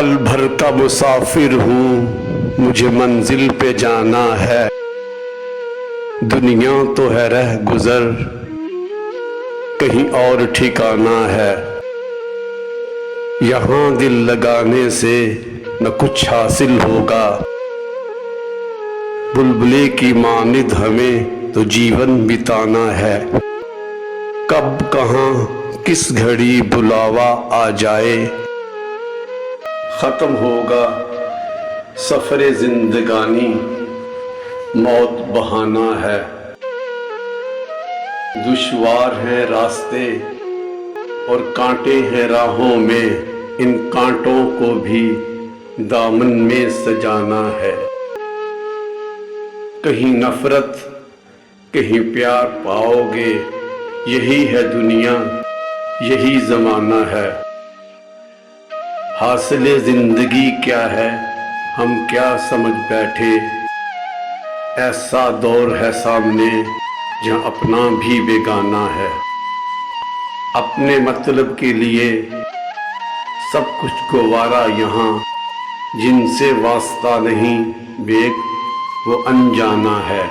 पल भर का मुसाफिर हूँ, मुझे मंजिल पे जाना है। दुनिया तो है रह गुजर, कहीं और ठिकाना है। यहाँ दिल लगाने से न कुछ हासिल होगा, बुलबुले की मानिद हमें तो जीवन बिताना है। कब कहाँ किस घड़ी बुलावा आ जाए, ख़त्म होगा सफ़रे ज़िंदगानी, मौत बहाना है। दुश्वार हैं रास्ते और कांटे हैं राहों में, इन कांटों को भी दामन में सजाना है। कहीं नफ़रत कहीं प्यार पाओगे, यही है दुनिया यही ज़माना है। हासिले ज़िंदगी क्या है हम क्या समझ बैठे, ऐसा दौर है सामने जहाँ अपना भी बेगाना है। अपने मतलब के लिए सब कुछ गवारा यहाँ, जिनसे वास्ता नहीं बेक वो अनजाना है।